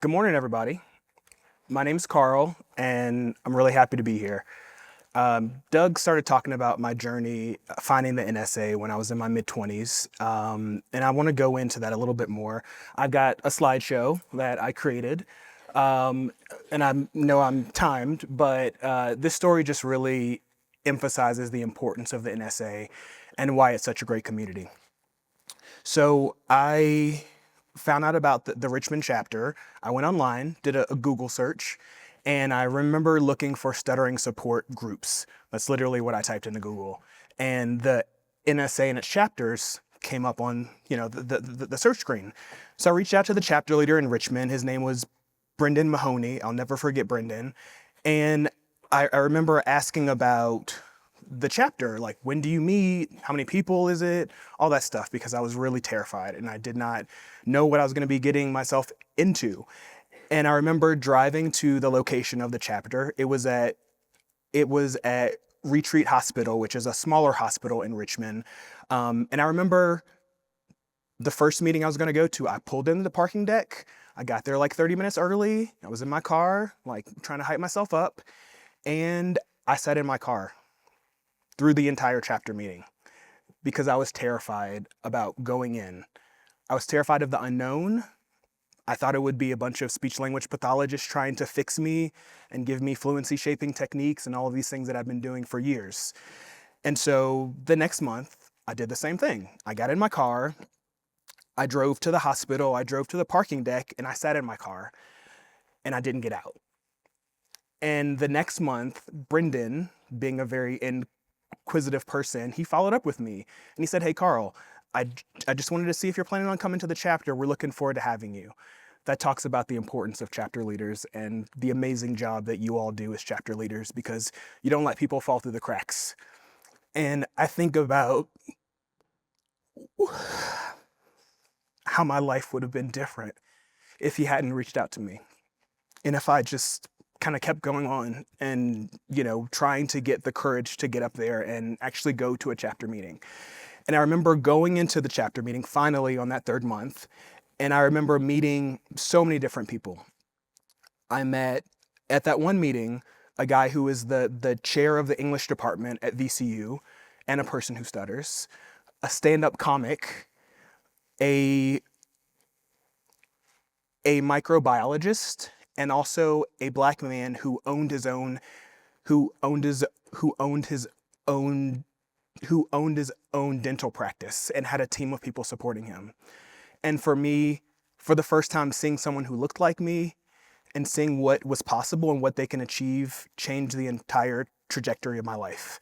Good morning, everybody. My name's Carl, and I'm really happy to be here. Doug started talking about my journey finding the NSA when I was in my mid-20s, and I want to go into that a little bit more. I've got a slideshow that I created, um, and I know I'm timed, but this story just really emphasizes the importance of the NSA and why it's such a great community. So I found out about the Richmond chapter. I went online, did a Google search, and I remember looking for stuttering support groups. That's literally what I typed into Google. And the NSA and its chapters came up on, the search screen. So I reached out to the chapter leader in Richmond. His name was Brendan Mahoney. I'll never forget Brendan. And I remember asking about the chapter, like, when do you meet? How many people is it? All that stuff, because I was really terrified and I did not know what I was going to be getting myself into. And I remember driving to the location of the chapter. It was at Retreat Hospital, which is a smaller hospital in Richmond. And I remember the first meeting I was going to go to, I pulled into the parking deck. I got there like 30 minutes early. I was in my car, like trying to hype myself up. And I sat in my car through the entire chapter meeting because I was terrified about going in. I was terrified of the unknown. I thought it would be a bunch of speech language pathologists trying to fix me and give me fluency shaping techniques and all of these things that I've been doing for years. And so the next month, I did the same thing. I got in my car, I drove to the hospital, I drove to the parking deck, and I sat in my car, and I didn't get out. And the next month, Brendan, being a very inquisitive person, he followed up with me and he said, "Hey, Carl, I just wanted to see if you're planning on coming to the chapter. We're looking forward to having you." That talks about the importance of chapter leaders and the amazing job that you all do as chapter leaders, because you don't let people fall through the cracks. And I think about how my life would have been different if he hadn't reached out to me. And if I just kind of kept going on and, trying to get the courage to get up there and actually go to a chapter meeting. And I remember going into the chapter meeting finally on that third month, and I remember meeting so many different people. I met at that one meeting a guy who is the chair of the English department at VCU and a person who stutters, a stand-up comic, a microbiologist, and also a black man who owned his own who owned his who owned his own who owned his own dental practice and had a team of people supporting him. And for me, for the first time, seeing someone who looked like me and seeing what was possible and what they can achieve changed the entire trajectory of my life.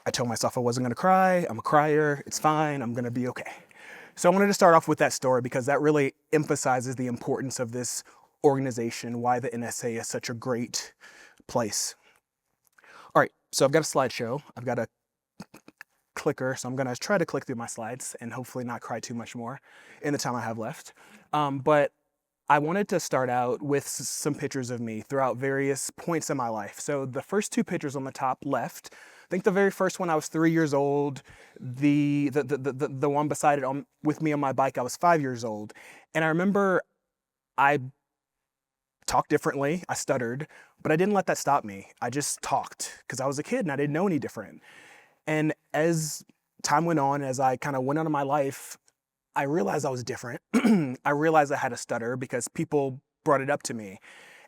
I told myself I wasn't going to cry. I'm a crier. It's fine. I'm going to be okay. So I wanted to start off with that story because that really emphasizes the importance of this organization, why the NSA is such a great place. All right, so I've got a slideshow. I've got a clicker, so I'm going to try to click through my slides and hopefully not cry too much more in the time I have left. But I wanted to start out with some pictures of me throughout various points in my life. So the first two pictures on the top left, I think the very first one I was 3 years old. The one beside it with me on my bike, I was 5 years old. And I remember I talked differently, I stuttered, but I didn't let that stop me. I just talked because I was a kid and I didn't know any different. And as time went on, as I kind of went on in my life, I realized I was different. I realized I had a stutter because people brought it up to me.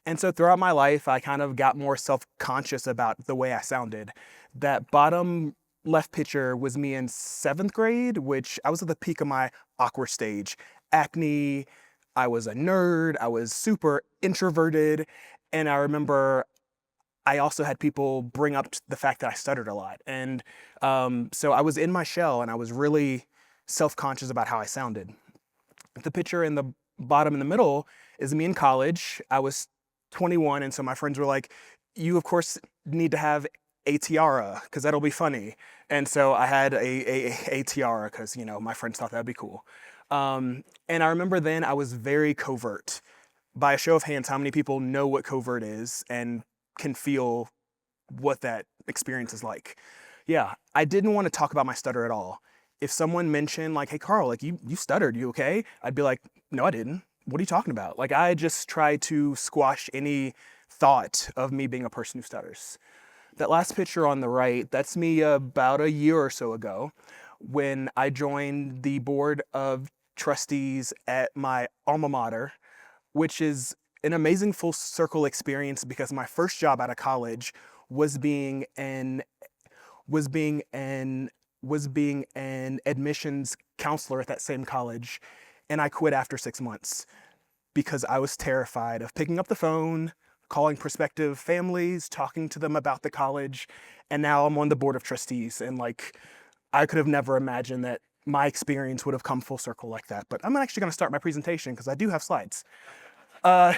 And so throughout my life, I kind of got more self-conscious about the way I sounded. That bottom left picture was me in 7th grade, which I was at the peak of my awkward stage. Acne, I was a nerd, I was super introverted, and I remember I also had people bring up the fact that I stuttered a lot. And so I was in my shell and I was really self-conscious about how I sounded. The picture in the bottom in the middle is me in college. I was 21, and so my friends were like, "You, of course, need to have a tiara because that'll be funny." And so I had a tiara because, my friends thought that'd be cool. And I remember then I was very covert. By a show of hands, how many people know what covert is and can feel what that experience is like? Yeah, I didn't want to talk about my stutter at all. If someone mentioned like, "Hey, Carl, like you stuttered, you okay?" I'd be like, "No, I didn't. what are you talking about? Like, I just try to squash any thought of me being a person who stutters. That last picture on the right, that's me about a year or so ago when I joined the board of trustees at my alma mater, which is an amazing full circle experience because my first job out of college was being an was being an was being an admissions counselor at that same college, and I quit after 6 months because I was terrified of picking up the phone, calling prospective families, talking to them about the college, and now I'm on the board of trustees, and like I could have never imagined that my experience would have come full circle like that. But I'm actually going to start my presentation because I do have slides.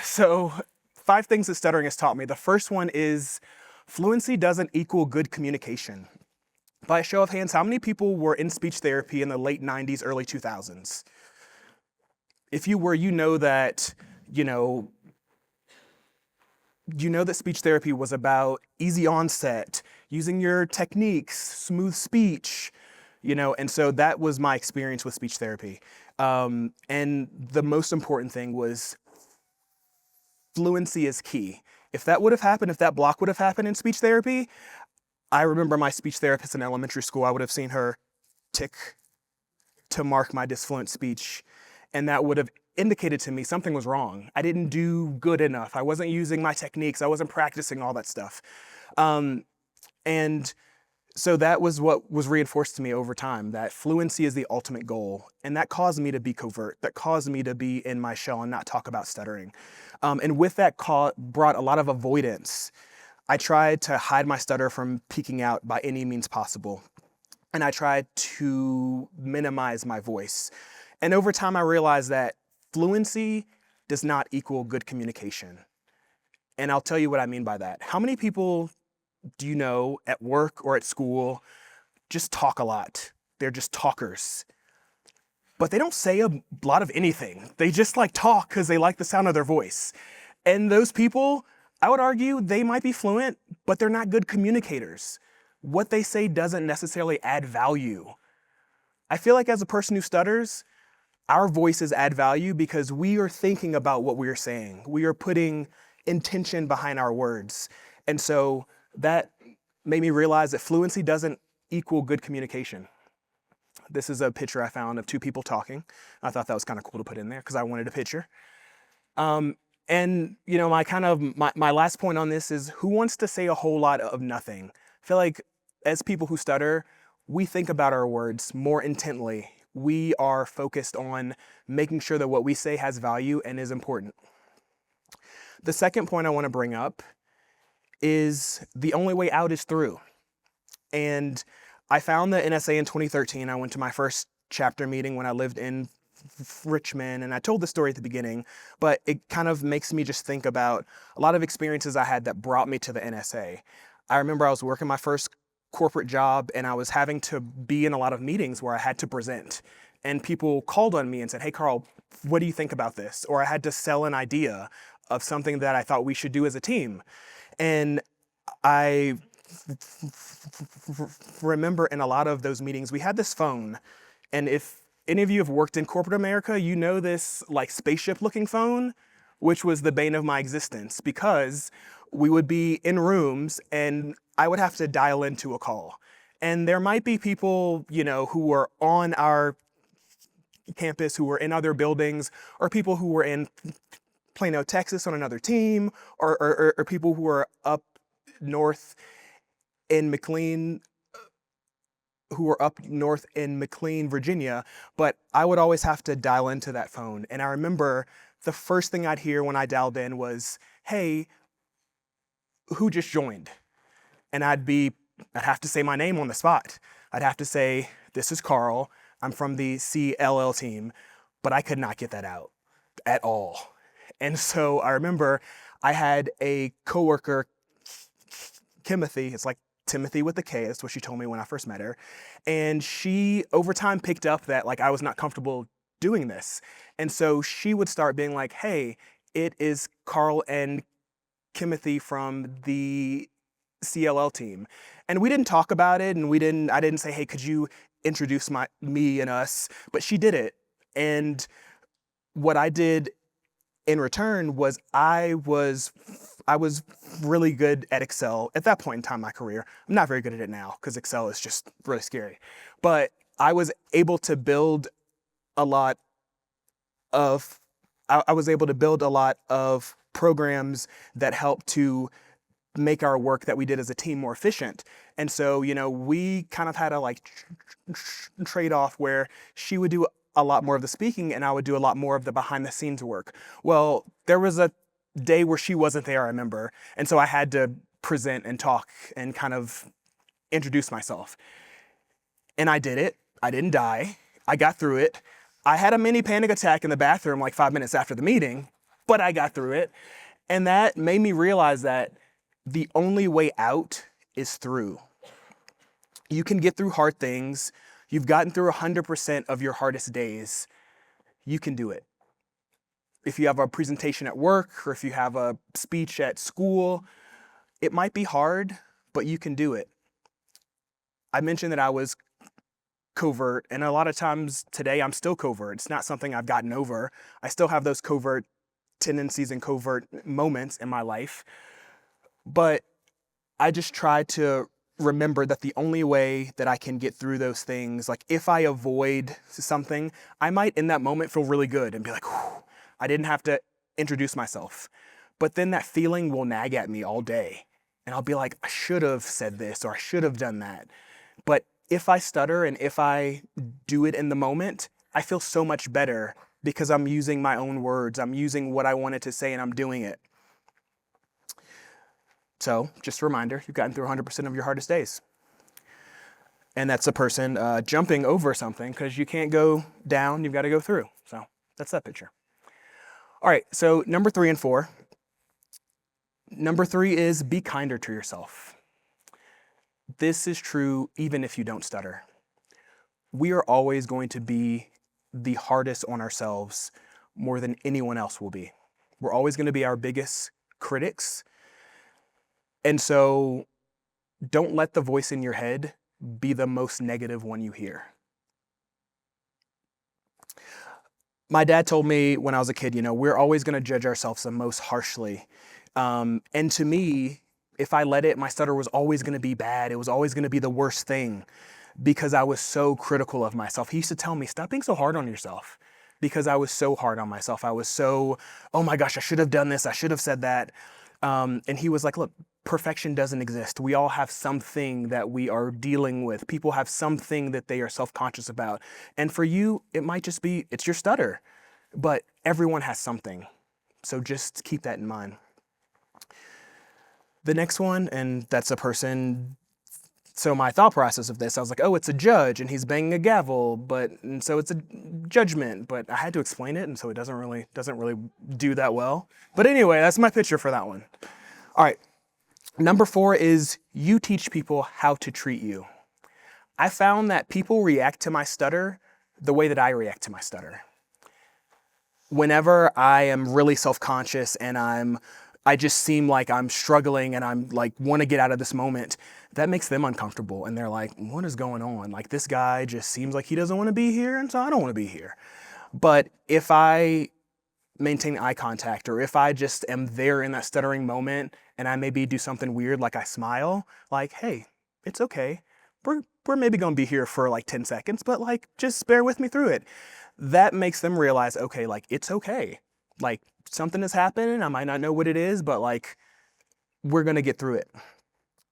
So 5 things that stuttering has taught me. The first one is fluency doesn't equal good communication. By a show of hands, how many people were in speech therapy in the late 90s, early 2000s? If you were, you know that speech therapy was about easy onset, using your techniques, smooth speech, and so that was my experience with speech therapy. And the most important thing was fluency is key. If that would have happened, if that block would have happened in speech therapy, I remember my speech therapist in elementary school, I would have seen her tick to mark my disfluent speech, and that would have indicated to me something was wrong. I didn't do good enough. I wasn't using my techniques. I wasn't practicing all that stuff. And so that was what was reinforced to me over time, that fluency is the ultimate goal. And that caused me to be covert. That caused me to be in my shell and not talk about stuttering. And with that brought a lot of avoidance. I tried to hide my stutter from peeking out by any means possible. And I tried to minimize my voice. And over time, I realized that fluency does not equal good communication. And I'll tell you what I mean by that. How many people do you know at work or at school just talk a lot? They're just talkers. But they don't say a lot of anything. They just like talk because they like the sound of their voice. And those people, I would argue, they might be fluent, but they're not good communicators. What they say doesn't necessarily add value. I feel like as a person who stutters, our voices add value because we are thinking about what we are saying. We are putting intention behind our words. And so that made me realize that fluency doesn't equal good communication. This is a picture I found of 2 people talking. I thought that was kind of cool to put in there because I wanted a picture. And my last point on this is, who wants to say a whole lot of nothing? I feel like as people who stutter, we think about our words more intently. We are focused on making sure that what we say has value and is important. The second point I want to bring up is the only way out is through. And I found the NSA in 2013. I went to my first chapter meeting when I lived in Richmond, and I told the story at the beginning, but it kind of makes me just think about a lot of experiences I had that brought me to the NSA. I remember I was working my first corporate job, and I was having to be in a lot of meetings where I had to present. And people called on me and said, "Hey, Carl, what do you think about this?" Or I had to sell an idea of something that I thought we should do as a team. And I remember in a lot of those meetings, we had this phone. And if any of you have worked in corporate America, you know this like spaceship looking phone, which was the bane of my existence because we would be in rooms and I would have to dial into a call. And there might be people, who were on our campus, who were in other buildings, or people who were in Plano, Texas on another team, or people who were up north in McLean, Virginia, but I would always have to dial into that phone. And I remember the first thing I'd hear when I dialed in was, "Hey, who just joined?" And I'd have to say my name on the spot. I'd have to say, "This is Carl. I'm from the CLL team," but I could not get that out at all. And so I remember I had a coworker, Timothy, it's like Timothy with a K, that's what she told me when I first met her. And she, over time, picked up that like I was not comfortable doing this. And so she would start being like, "Hey, it is Carl and Timothy from the CLL team." And we didn't talk about it, and I didn't say, "Hey, could you introduce me and us?" But she did it. And what I did in return was I was really good at Excel at that point in time in my career. I'm not very good at it now because Excel is just really scary. But I was able to build a lot of I was able to build a lot of programs that helped to make our work that we did as a team more efficient. And so, we kind of had a trade-off where she would do a lot more of the speaking and I would do a lot more of the behind the scenes work. Well, there was a day where she wasn't there, I remember. And so I had to present and talk and kind of introduce myself. And I did it. I didn't die. I got through it. I had a mini panic attack in the bathroom like 5 minutes after the meeting, but I got through it. And that made me realize that the only way out is through. You can get through hard things. You've gotten through 100% of your hardest days. You can do it. If you have a presentation at work or if you have a speech at school, it might be hard, but you can do it. I mentioned that I was covert, and a lot of times today I'm still covert. It's not something I've gotten over. I still have those covert tendencies and covert moments in my life. But I just try to remember that the only way that I can get through those things, like if I avoid something, I might in that moment feel really good and be like, whew, I didn't have to introduce myself. But then that feeling will nag at me all day. And I'll be like, I should have said this or I should have done that. But if I stutter and if I do it in the moment, I feel so much better because I'm using my own words. I'm using what I wanted to say and I'm doing it. So just a reminder, you've gotten through 100% of your hardest days. And that's a person jumping over something because you can't go down, you've got to go through. So that's that picture. All right, so number 3 and 4. Number 3 is be kinder to yourself. This is true even if you don't stutter. We are always going to be the hardest on ourselves more than anyone else will be. We're always going to be our biggest critics. And so don't let the voice in your head be the most negative one you hear. My dad told me when I was a kid, we're always going to judge ourselves the most harshly. And to me, if I let it, my stutter was always going to be bad. It was always going to be the worst thing because I was so critical of myself. He used to tell me, stop being so hard on yourself, because I was so hard on myself. I was so, oh my gosh, I should have done this. I should have said that. And he was like, look, perfection doesn't exist. We all have something that we are dealing with. People have something that they are self-conscious about. And for you, it might just be, it's your stutter, but everyone has something. So just keep that in mind. The next one, and that's a person, so my thought process of this, I was like, oh, it's a judge and he's banging a gavel, and so it's a judgment, but I had to explain it, and so it doesn't really do that well. But anyway, that's my picture for that one. All right, number 4 is you teach people how to treat you. I found that people react to my stutter the way that I react to my stutter. Whenever I am really self-conscious and I just seem like I'm struggling and I'm like, want to get out of this moment, that makes them uncomfortable. And they're like, what is going on? Like, this guy just seems like he doesn't want to be here, and so I don't want to be here. But if I maintain eye contact, or if I just am there in that stuttering moment and I maybe do something weird, like I smile, like, hey, it's okay. We're maybe going to be here for like 10 seconds, but like, just bear with me through it. That makes them realize, okay, like, it's okay. Like, something is happening. I might not know what it is, but like, we're going to get through it.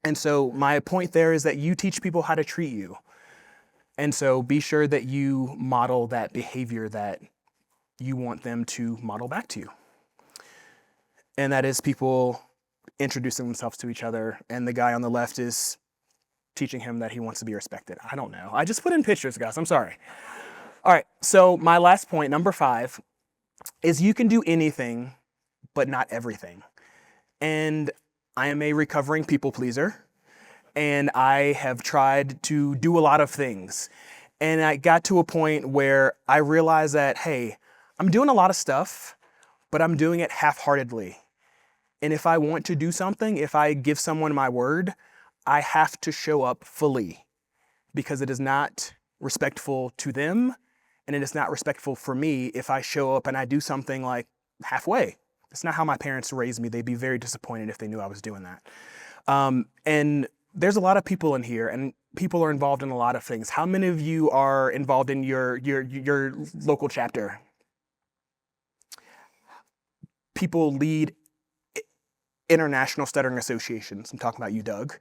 And so my point there is that you teach people how to treat you. And so be sure that you model that behavior that you want them to model back to you. And that is people introducing themselves to each other. And the guy on the left is teaching him that he wants to be respected. I don't know. I just put in pictures, guys. I'm sorry. All right. So my last point, number 5, is you can do anything, but not everything. And I am a recovering people pleaser, and I have tried to do a lot of things. And I got to a point where I realized that, hey, I'm doing a lot of stuff, but I'm doing it half-heartedly. And if I want to do something, if I give someone my word, I have to show up fully, because it is not respectful to them, and it is not respectful for me if I show up and I do something like halfway. That's not how my parents raised me. They'd be very disappointed if they knew I was doing that. And there's a lot of people in here, and people are involved in a lot of things. How many of you are involved in your local chapter? People lead international stuttering associations. I'm talking about you, Doug.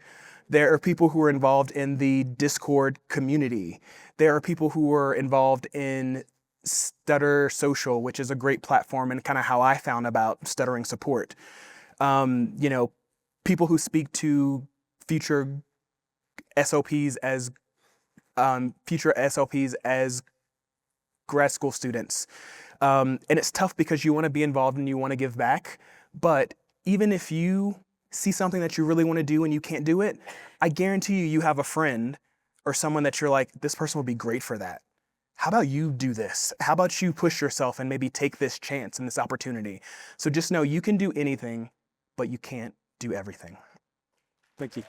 There are people who are involved in the Discord community. There are people who are involved in Stutter Social, which is a great platform and kind of how I found about stuttering support. You know, people who speak to future SLPs as grad school students. And it's tough because you want to be involved and you want to give back. But even if you see something that you really want to do and you can't do it, I guarantee you have a friend or someone that you're like, this person would be great for that. How about you do this? How about you push yourself and maybe take this chance and this opportunity? So just know you can do anything, but you can't do everything. Thank you.